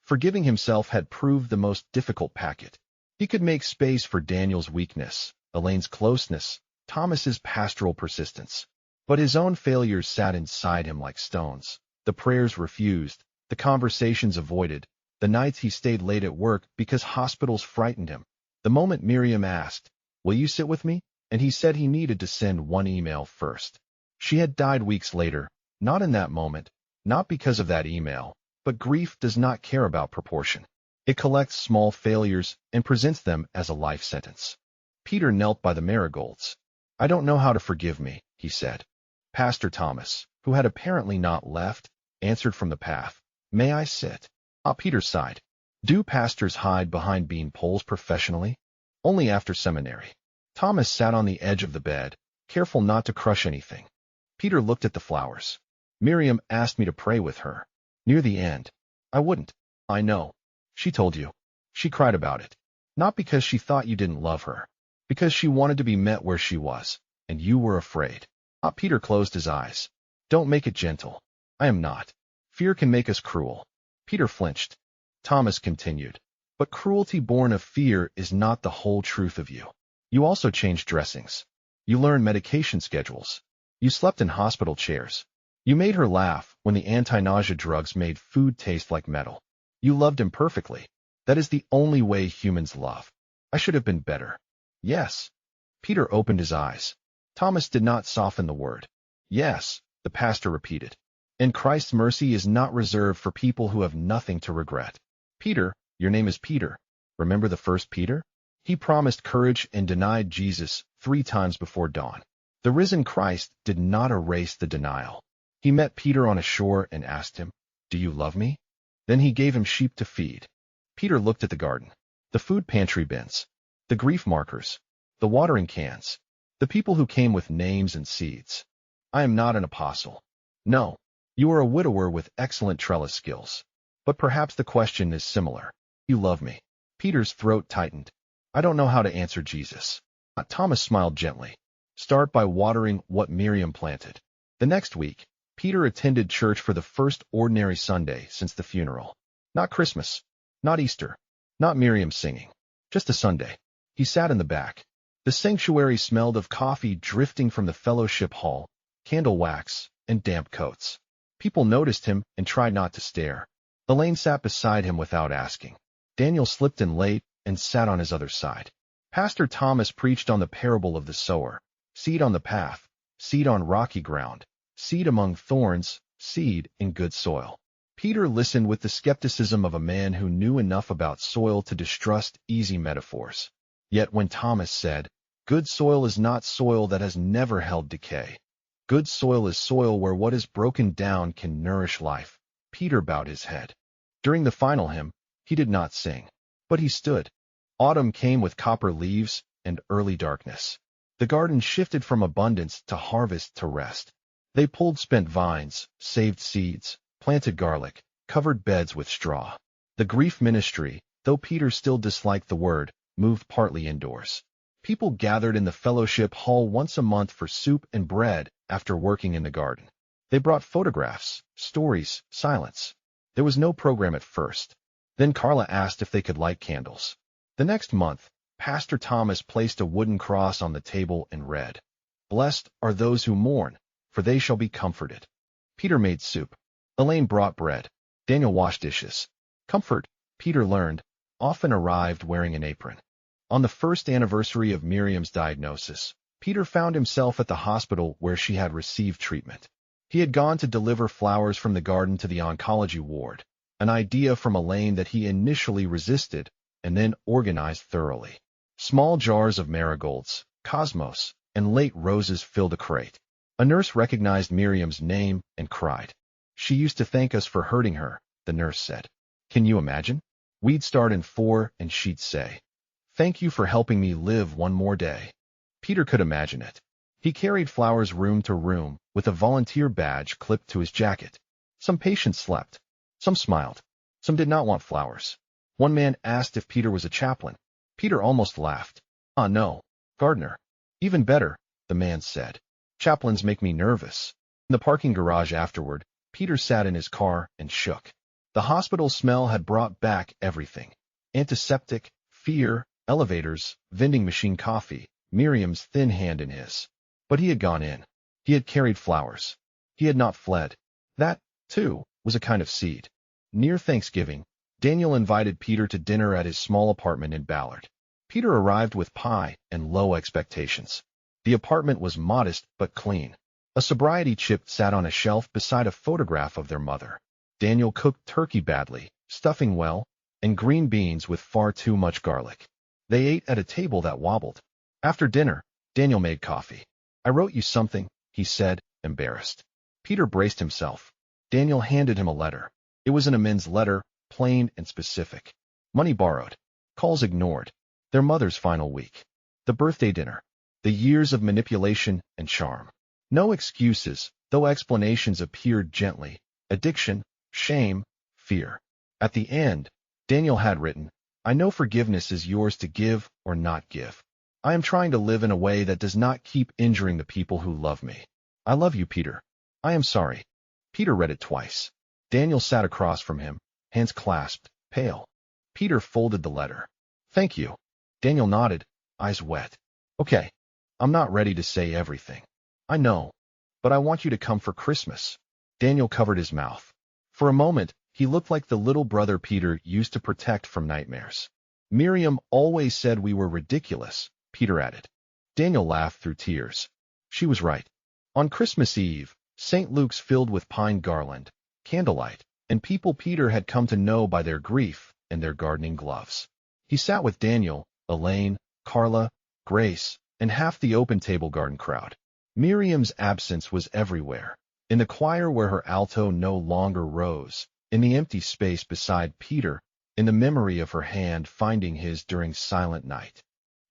Speaker 1: Forgiving himself had proved the most difficult packet. He could make space for Daniel's weakness, Elaine's closeness, Thomas's pastoral persistence. But his own failures sat inside him like stones. The prayers refused, the conversations avoided, the nights he stayed late at work because hospitals frightened him. The moment Miriam asked, "Will you sit with me?" and he said he needed to send one email first. She had died weeks later, not in that moment, not because of that email, but grief does not care about proportion. It collects small failures and presents them as a life sentence. Peter knelt by the marigolds. "I don't know how to forgive me," he said. Pastor Thomas, who had apparently not left, answered from the path. "May I sit?" Peter sighed. "Do pastors hide behind bean poles professionally?" "Only after seminary." Thomas sat on the edge of the bed, careful not to crush anything. Peter looked at the flowers. "Miriam asked me to pray with her. Near the end. I wouldn't." "I know. She told you." "She cried about it. Not because she thought you didn't love her. Because she wanted to be met where she was, and you were afraid." Peter closed his eyes. "Don't make it gentle." "I am not. Fear can make us cruel." Peter flinched. Thomas continued. "But cruelty born of fear is not the whole truth of you. You also changed dressings. You learned medication schedules. You slept in hospital chairs. You made her laugh when the anti-nausea drugs made food taste like metal. You loved imperfectly. That is the only way humans love. I should have been better." "Yes." Peter opened his eyes. Thomas did not soften the word. "Yes," the pastor repeated. "And Christ's mercy is not reserved for people who have nothing to regret." "Peter, your name is Peter. Remember the first Peter? He promised courage and denied Jesus 3 times before dawn. The risen Christ did not erase the denial. He met Peter on a shore and asked him, 'Do you love me?' Then he gave him sheep to feed." Peter looked at the garden, the food pantry bins, the grief markers, the watering cans, the people who came with names and seeds. "I am not an apostle." "No, you are a widower with excellent trellis skills. But perhaps the question is similar. You love me. Peter's throat tightened. I don't know how to answer Jesus. Thomas smiled gently. Start by watering what Miriam planted. The next week, Peter attended church for the first ordinary Sunday since the funeral. Not Christmas, not Easter, not Miriam singing. Just a Sunday. He sat in the back. The sanctuary smelled of coffee drifting from the fellowship hall, candle wax, and damp coats. People noticed him and tried not to stare. Elaine sat beside him without asking. Daniel slipped in late and sat on his other side. Pastor Thomas preached on the parable of the sower. Seed on the path, seed on rocky ground, seed among thorns, seed in good soil. Peter listened with the skepticism of a man who knew enough about soil to distrust easy metaphors. Yet when Thomas said, "Good soil is not soil that has never held decay. Good soil is soil where what is broken down can nourish life," Peter bowed his head. During the final hymn, he did not sing, but he stood. Autumn came with copper leaves and early darkness. The garden shifted from abundance to harvest to rest. They pulled spent vines, saved seeds, planted garlic, covered beds with straw. The grief ministry, though Peter still disliked the word, moved partly indoors. People gathered in the fellowship hall once a month for soup and bread after working in the garden. They brought photographs, stories, silence. There was no program at first. Then Carla asked if they could light candles. The next month, Pastor Thomas placed a wooden cross on the table and read, "Blessed are those who mourn, for they shall be comforted." Peter made soup. Elaine brought bread. Daniel washed dishes. Comfort, Peter learned, often arrived wearing an apron. On the first anniversary of Miriam's diagnosis, Peter found himself at the hospital where she had received treatment. He had gone to deliver flowers from the garden to the oncology ward, an idea from Elaine that he initially resisted and then organized thoroughly. Small jars of marigolds, cosmos, and late roses filled a crate. A nurse recognized Miriam's name and cried. "She used to thank us for hurting her," the nurse said. "Can you imagine? We'd start in 4 and she'd say, 'Thank you for helping me live one more day.'" Peter could imagine it. He carried flowers room to room with a volunteer badge clipped to his jacket. Some patients slept. Some smiled. Some did not want flowers. One man asked if Peter was a chaplain. Peter almost laughed. "Ah, no, gardener." "Even better," the man said. "Chaplains make me nervous." In the parking garage afterward, Peter sat in his car and shook. The hospital smell had brought back everything. Antiseptic, fear, elevators, vending machine coffee, Miriam's thin hand in his. But he had gone in. He had carried flowers. He had not fled. That, too, was a kind of seed. Near Thanksgiving, Daniel invited Peter to dinner at his small apartment in Ballard. Peter arrived with pie and low expectations. The apartment was modest but clean. A sobriety chip sat on a shelf beside a photograph of their mother. Daniel cooked turkey badly, stuffing well, and green beans with far too much garlic. They ate at a table that wobbled. After dinner, Daniel made coffee. "I wrote you something," he said, embarrassed. Peter braced himself. Daniel handed him a letter. It was an amends letter, plain and specific. Money borrowed. Calls ignored. Their mother's final week. The birthday dinner. The years of manipulation and charm. No excuses, though explanations appeared gently. Addiction, shame, fear. At the end, Daniel had written, "I know forgiveness is yours to give or not give. I am trying to live in a way that does not keep injuring the people who love me. I love you, Peter. I am sorry." Peter read it twice. Daniel sat across from him, hands clasped, pale. Peter folded the letter. "Thank you." Daniel nodded, eyes wet. "Okay. I'm not ready to say everything. I know. But I want you to come for Christmas." Daniel covered his mouth. For a moment, he looked like the little brother Peter used to protect from nightmares. "Miriam always said we were ridiculous," Peter added. Daniel laughed through tears. She was right. On Christmas Eve, St. Luke's filled with pine garland, candlelight, and people Peter had come to know by their grief and their gardening gloves. He sat with Daniel, Elaine, Carla, Grace, and half the open table garden crowd. Miriam's absence was everywhere. In the choir where her alto no longer rose, in the empty space beside Peter, in the memory of her hand finding his during silent night.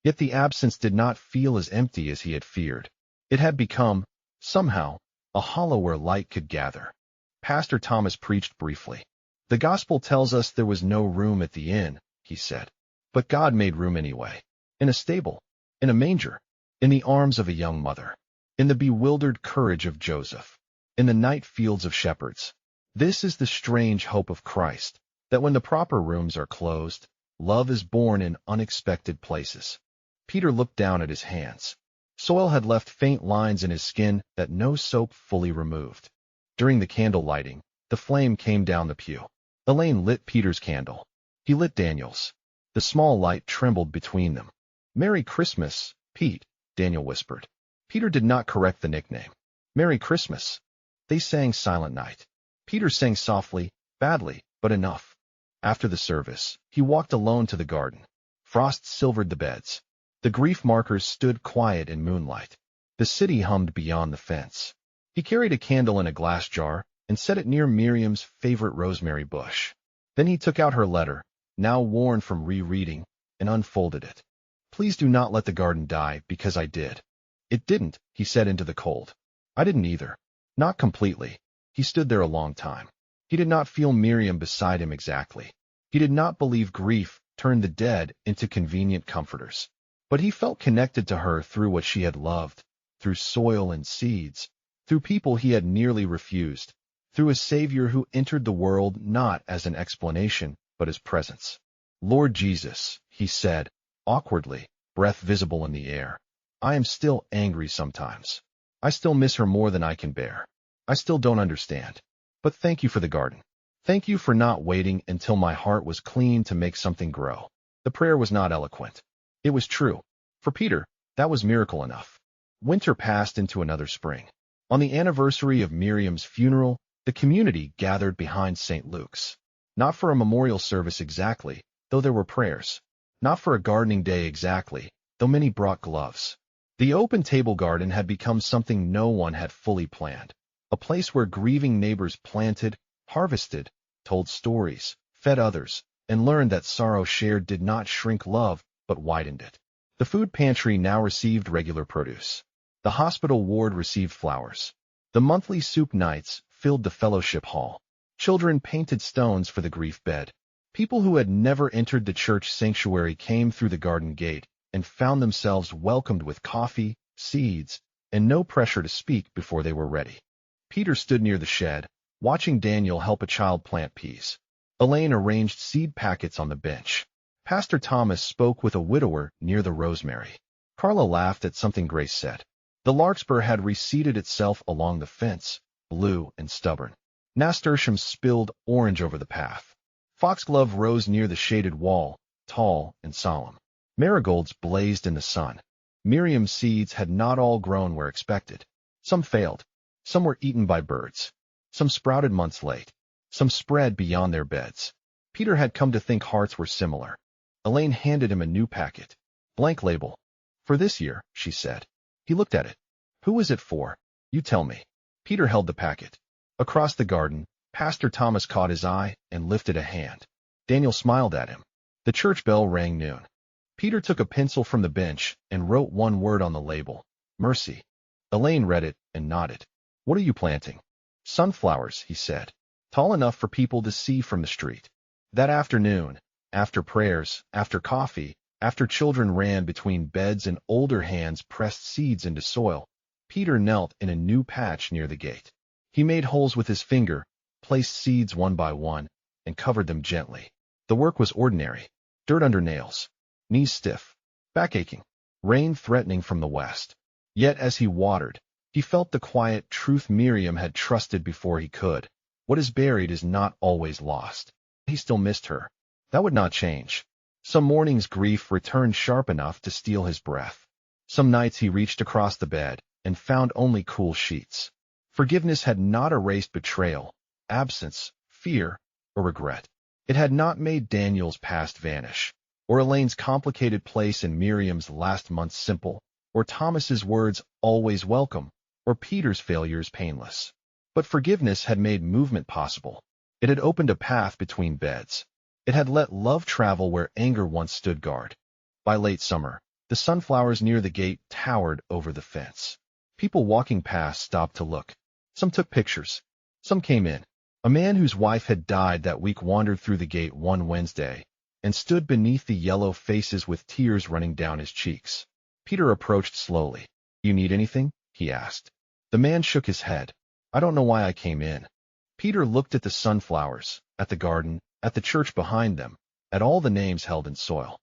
Speaker 1: Yet the absence did not feel as empty as he had feared. It had become, somehow, a hollow where light could gather. Pastor Thomas preached briefly. The gospel tells us there was no room at the inn, he said. But God made room anyway. In a stable, in a manger, in the arms of a young mother, in the bewildered courage of Joseph, in the night fields of shepherds. This is the strange hope of Christ, that when the proper rooms are closed, love is born in unexpected places. Peter looked down at his hands. Soil had left faint lines in his skin that no soap fully removed. During the candle lighting, the flame came down the pew. Elaine lit Peter's candle. He lit Daniel's. The small light trembled between them. "Merry Christmas, Pete," Daniel whispered. Peter did not correct the nickname. "Merry Christmas." They sang Silent Night. Peter sang softly, badly, but enough. After the service, he walked alone to the garden. Frost silvered the beds. The grief markers stood quiet in moonlight. The city hummed beyond the fence. He carried a candle in a glass jar and set it near Miriam's favorite rosemary bush. Then he took out her letter, now worn from rereading, and unfolded it. "Please do not let the garden die, because I did." "It didn't," he said into the cold. "I didn't either. Not completely." He stood there a long time. He did not feel Miriam beside him exactly. He did not believe grief turned the dead into convenient comforters. But he felt connected to her through what she had loved, through soil and seeds, through people he had nearly refused, through a Savior who entered the world not as an explanation, but as presence. "Lord Jesus," he said, awkwardly, breath visible in the air, "I am still angry sometimes. I still miss her more than I can bear. I still don't understand. But thank you for the garden. Thank you for not waiting until my heart was clean to make something grow." The prayer was not eloquent. It was true. For Peter, that was miracle enough. Winter passed into another spring. On the anniversary of Miriam's funeral, the community gathered behind St. Luke's. Not for a memorial service exactly, though there were prayers. Not for a gardening day exactly, though many brought gloves. The open table garden had become something no one had fully planned. A place where grieving neighbors planted, harvested, told stories, fed others, and learned that sorrow shared did not shrink love, but widened it. The food pantry now received regular produce. The hospital ward received flowers. The monthly soup nights filled the fellowship hall. Children painted stones for the grief bed. People who had never entered the church sanctuary came through the garden gate and found themselves welcomed with coffee, seeds, and no pressure to speak before they were ready. Peter stood near the shed, watching Daniel help a child plant peas. Elaine arranged seed packets on the bench. Pastor Thomas spoke with a widower near the rosemary. Carla laughed at something Grace said. The larkspur had reseated itself along the fence, blue and stubborn. Nasturtium spilled orange over the path. Foxglove rose near the shaded wall, tall and solemn. Marigolds blazed in the sun. Miriam's seeds had not all grown where expected. Some failed. Some were eaten by birds. Some sprouted months late. Some spread beyond their beds. Peter had come to think hearts were similar. Elaine handed him a new packet. "Blank label. For this year," she said. He looked at it. "Who is it for? You tell me." Peter held the packet. Across the garden, Pastor Thomas caught his eye and lifted a hand. Daniel smiled at him. The church bell rang noon. Peter took a pencil from the bench and wrote one word on the label: mercy. Elaine read it and nodded. "What are you planting?" "Sunflowers," he said, "tall enough for people to see from the street." That afternoon, after prayers, after coffee, after children ran between beds and older hands pressed seeds into soil, Peter knelt in a new patch near the gate. He made holes with his finger, placed seeds one by one, and covered them gently. The work was ordinary. Dirt under nails, knees stiff, back aching, rain threatening from the west. Yet as he watered, he felt the quiet truth Miriam had trusted before he could. What is buried is not always lost. He still missed her. That would not change. Some mornings grief returned sharp enough to steal his breath. Some nights he reached across the bed and found only cool sheets. Forgiveness had not erased betrayal, absence, fear, or regret. It had not made Daniel's past vanish, or Elaine's complicated place in Miriam's last month simple, or Thomas's words always welcome, or Peter's failures painless. But forgiveness had made movement possible. It had opened a path between beds. It had let love travel where anger once stood guard. By late summer, the sunflowers near the gate towered over the fence. People walking past stopped to look. Some took pictures. Some came in. A man whose wife had died that week wandered through the gate one Wednesday and stood beneath the yellow faces with tears running down his cheeks. Peter approached slowly. "You need anything?" he asked. The man shook his head. "I don't know why I came in." Peter looked at the sunflowers, at the garden, at the church behind them, at all the names held in soil.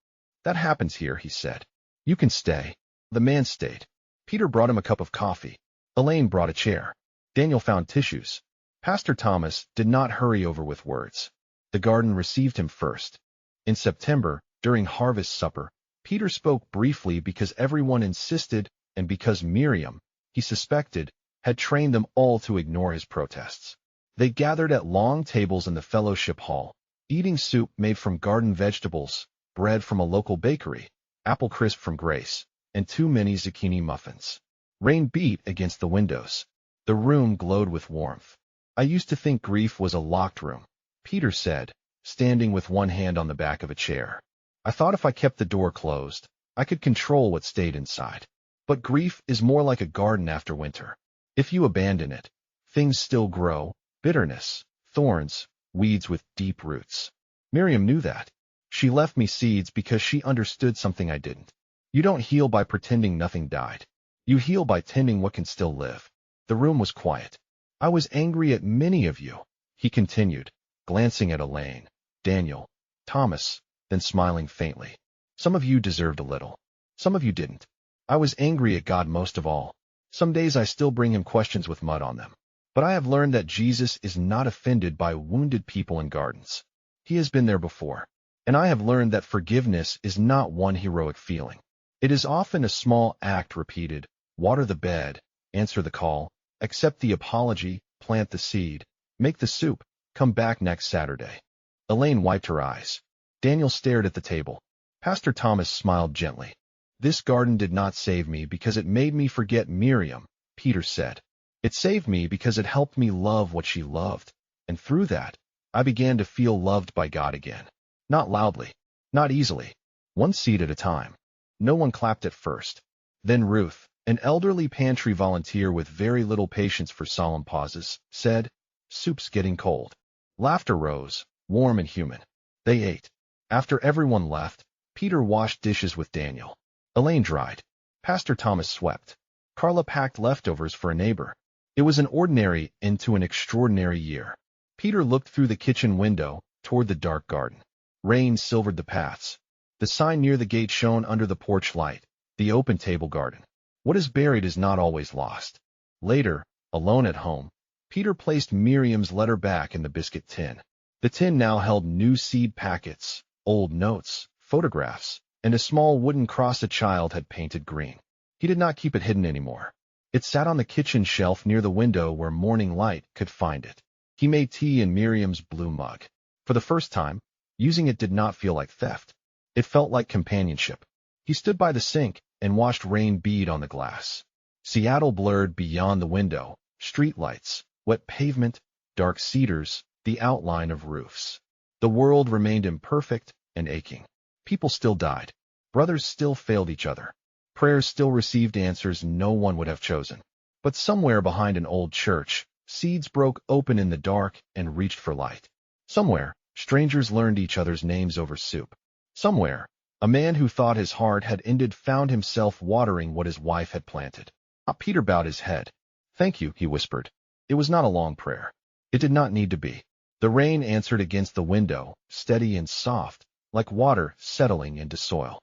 Speaker 1: "That happens here," he said. "You can stay." The man stayed. Peter brought him a cup of coffee. Elaine brought a chair. Daniel found tissues. Pastor Thomas did not hurry over with words. The garden received him first. In September, during harvest supper, Peter spoke briefly because everyone insisted and because Miriam, he suspected, had trained them all to ignore his protests. They gathered at long tables in the fellowship hall, eating soup made from garden vegetables, bread from a local bakery, apple crisp from Grace, and 2 mini zucchini muffins. Rain beat against the windows. The room glowed with warmth. "I used to think grief was a locked room," Peter said, standing with one hand on the back of a chair. "I thought if I kept the door closed, I could control what stayed inside. But grief is more like a garden after winter. If you abandon it, things still grow, bitterness, thorns, weeds with deep roots. Miriam knew that. She left me seeds because she understood something I didn't. You don't heal by pretending nothing died. You heal by tending what can still live." The room was quiet. "I was angry at many of you," he continued, glancing at Elaine, Daniel, Thomas, then smiling faintly. "Some of you deserved a little. Some of you didn't. I was angry at God most of all. Some days I still bring him questions with mud on them. But I have learned that Jesus is not offended by wounded people in gardens. He has been there before. And I have learned that forgiveness is not one heroic feeling. It is often a small act repeated: water the bed, answer the call, accept the apology, plant the seed, make the soup, come back next Saturday." Elaine wiped her eyes. Daniel stared at the table. Pastor Thomas smiled gently. "This garden did not save me because it made me forget Miriam," Peter said. "It saved me because it helped me love what she loved. And through that, I began to feel loved by God again. Not loudly, not easily, one seed at a time." No one clapped at first. Then Ruth, an elderly pantry volunteer with very little patience for solemn pauses, said, "Soup's getting cold." Laughter rose, warm and human. They ate. After everyone left, Peter washed dishes with Daniel. Elaine dried. Pastor Thomas swept. Carla packed leftovers for a neighbor. It was an ordinary end to an extraordinary year. Peter looked through the kitchen window toward the dark garden. Rain silvered the paths. The sign near the gate shone under the porch light: "The open table garden." What is buried is not always lost. Later, alone at home, Peter placed Miriam's letter back in the biscuit tin. The tin now held new seed packets, old notes, photographs, and a small wooden cross a child had painted green. He did not keep it hidden anymore. It sat on the kitchen shelf near the window where morning light could find it. He made tea in Miriam's blue mug. For the first time, using it did not feel like theft. It felt like companionship. He stood by the sink and watched rain bead on the glass. Seattle blurred beyond the window, street lights, wet pavement, dark cedars, the outline of roofs. The world remained imperfect and aching. People still died. Brothers still failed each other. Prayers still received answers no one would have chosen. But somewhere behind an old church, seeds broke open in the dark and reached for light. Somewhere, strangers learned each other's names over soup. Somewhere, a man who thought his heart had ended found himself watering what his wife had planted. Peter bowed his head. "Thank you," he whispered. It was not a long prayer. It did not need to be. The rain answered against the window, steady and soft, like water settling into soil.